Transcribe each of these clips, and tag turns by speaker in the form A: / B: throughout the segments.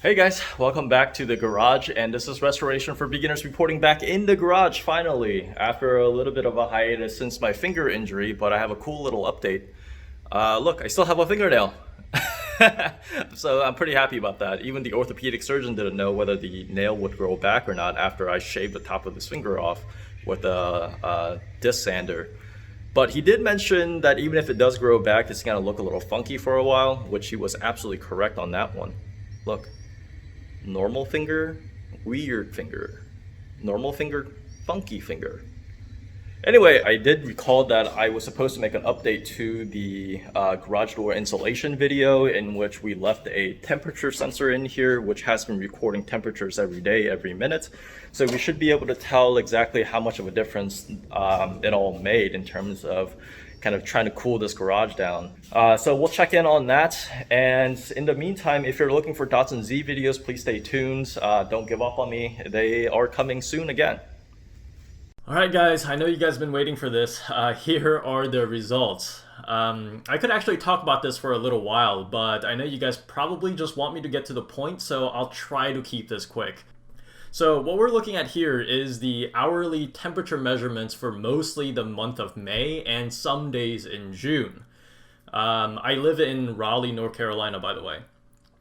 A: Hey guys, welcome back to the garage, and this is Restoration for Beginners reporting back in the garage finally after a little bit of a hiatus since my finger injury, but I have a cool little update. Look, I still have a fingernail. So I'm pretty happy about that. Even the orthopedic surgeon didn't know whether the nail would grow back or not after I shaved the top of his finger off with a disc sander. But he did mention that even if it does grow back, it's gonna look a little funky for a while, which he was absolutely correct on that one. Look. Normal finger, weird finger. Normal finger, funky finger. Anyway, I did recall that I was supposed to make an update to the garage door insulation video in which we left a temperature sensor in here, which has been recording temperatures every day, every minute. So we should be able to tell exactly how much of a difference it all made in terms of kind of trying to cool this garage down. So we'll check in on that. And in the meantime, if you're looking for Datsun Z videos, please stay tuned. Don't give up on me. They are coming soon again.
B: All right, guys, I know you guys have been waiting for this. Here are the results. I could actually talk about this for a little while, but I know you guys probably just want me to get to the point, so I'll try to keep this quick. So what we're looking at here is the hourly temperature measurements for mostly the month of May and some days in June. I live in Raleigh, North Carolina, by the way.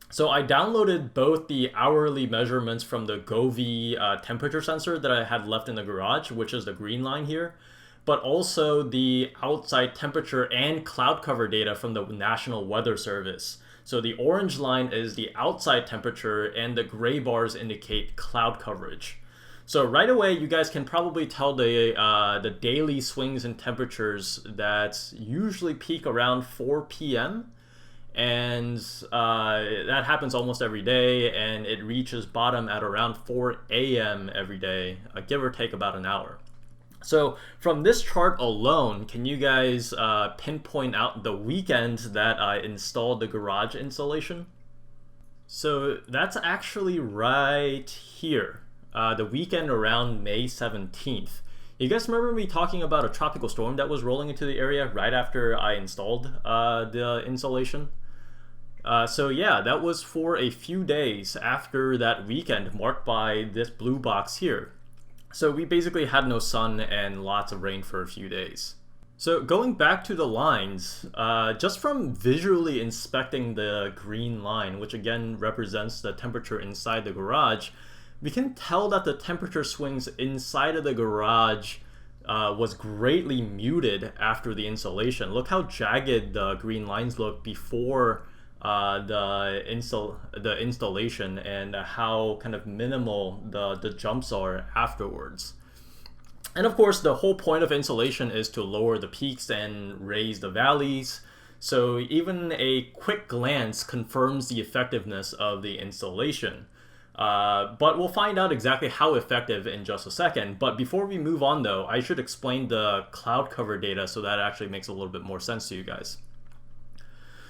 B: So I downloaded both the hourly measurements from the Govee temperature sensor that I had left in the garage, which is the green line here, but also the outside temperature and cloud cover data from the National Weather Service. So the orange line is the outside temperature and the gray bars indicate cloud coverage. So right away, you guys can probably tell the daily swings in temperatures that usually peak around 4 p.m. And that happens almost every day, and it reaches bottom at around 4 a.m. every day, give or take about an hour. So from this chart alone, can you guys pinpoint out the weekend that I installed the garage insulation? So that's actually right here, the weekend around May 17th. You guys remember me talking about a tropical storm that was rolling into the area right after I installed the insulation? So yeah, that was for a few days after that weekend marked by this blue box here. So we basically had no sun and lots of rain for a few days. So going back to the lines, just from visually inspecting the green line, which again represents the temperature inside the garage, we can tell that the temperature swings inside of the garage was greatly muted after the insulation. Look how jagged the green lines look before the installation and how kind of minimal the jumps are afterwards. And of course, the whole point of insulation is to lower the peaks and raise the valleys. So even a quick glance confirms the effectiveness of the installation. But we'll find out exactly how effective in just a second. But before we move on though, I should explain the cloud cover data so that actually makes a little bit more sense to you guys.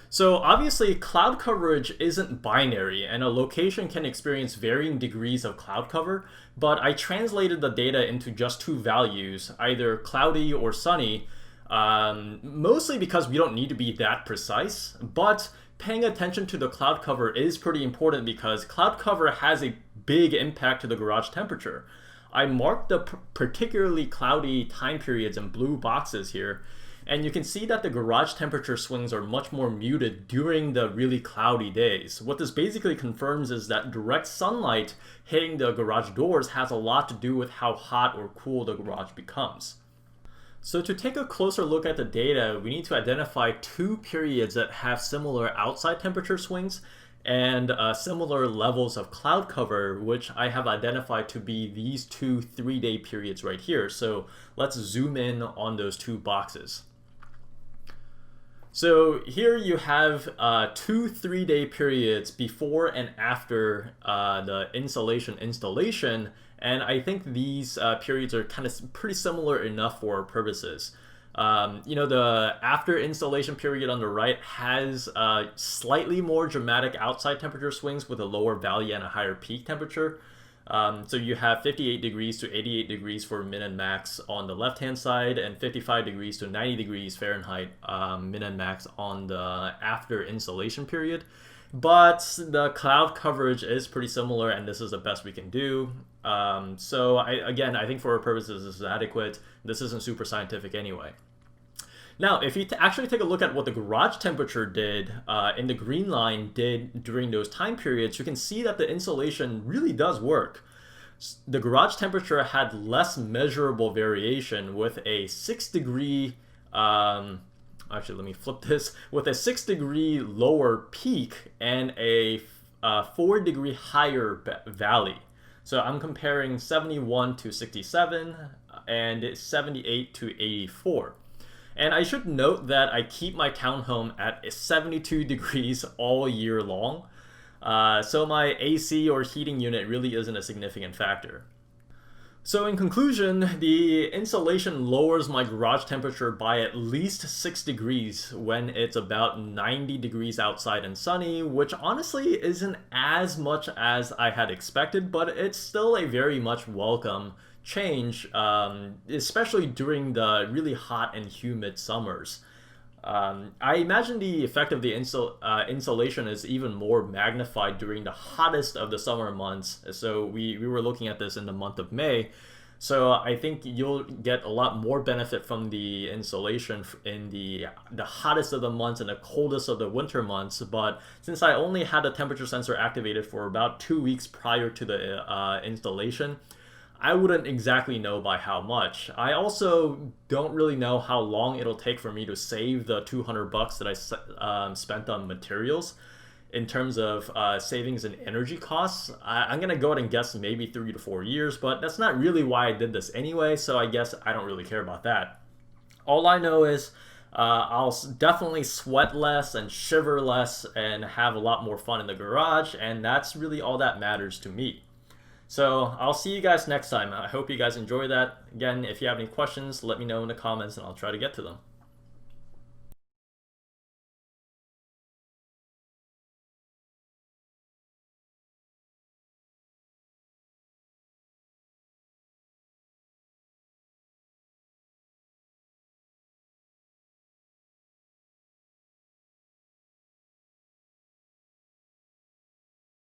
B: So obviously cloud coverage isn't binary and a location can experience varying degrees of cloud cover, but I translated the data into just two values, either cloudy or sunny, mostly because we don't need to be that precise, but paying attention to the cloud cover is pretty important because cloud cover has a big impact to the garage temperature. I marked the particularly cloudy time periods in blue boxes here, and you can see that the garage temperature swings are much more muted during the really cloudy days. What this basically confirms is that direct sunlight hitting the garage doors has a lot to do with how hot or cool the garage becomes. So to take a closer look at the data, we need to identify two periods that have similar outside temperature swings and similar levels of cloud cover, which I have identified to be these two 3-day periods right here. So let's zoom in on those two boxes. So here you have two 3-day periods before and after the installation, and I think these periods are kind of pretty similar enough for our purposes. The after installation period on the right has slightly more dramatic outside temperature swings with a lower valley and a higher peak temperature. So you have 58 degrees to 88 degrees for min and max on the left-hand side, and 55 degrees to 90 degrees Fahrenheit min and max on the after installation period. but the cloud coverage is pretty similar, and this is the best we can do. So I think for our purposes, this is adequate. This isn't super scientific anyway. Now, if you actually take a look at what the garage temperature did in the green line did during those time periods, you can see that the insulation really does work. The garage temperature had less measurable variation with a 6 degree, actually let me flip this, with a 6 degree lower peak and a 4 degree higher valley. So I'm comparing 71 to 67 and 78 to 84. And I should note that I keep my townhome at 72 degrees all year long. So my AC or heating unit really isn't a significant factor. So in conclusion, the insulation lowers my garage temperature by at least 6 degrees when it's about 90 degrees outside and sunny, which honestly isn't as much as I had expected, but it's still a very much welcome change, especially during the really hot and humid summers. I imagine the effect of the insulation is even more magnified during the hottest of the summer months. So we were looking at this in the month of May. So I think you'll get a lot more benefit from the insulation in the hottest of the months and the coldest of the winter months. But since I only had the temperature sensor activated for about 2 weeks prior to the installation, I wouldn't exactly know by how much. I also don't really know how long it'll take for me to save the $200 that I spent on materials in terms of savings and energy costs. I'm gonna go ahead and guess maybe 3 to 4 years, but that's not really why I did this anyway, so I guess I don't really care about that. All I know is I'll definitely sweat less and shiver less and have a lot more fun in the garage, and that's really all that matters to me. So I'll see you guys next time. I hope you guys enjoy that. Again, if you have any questions, let me know in the comments and I'll try to get to them.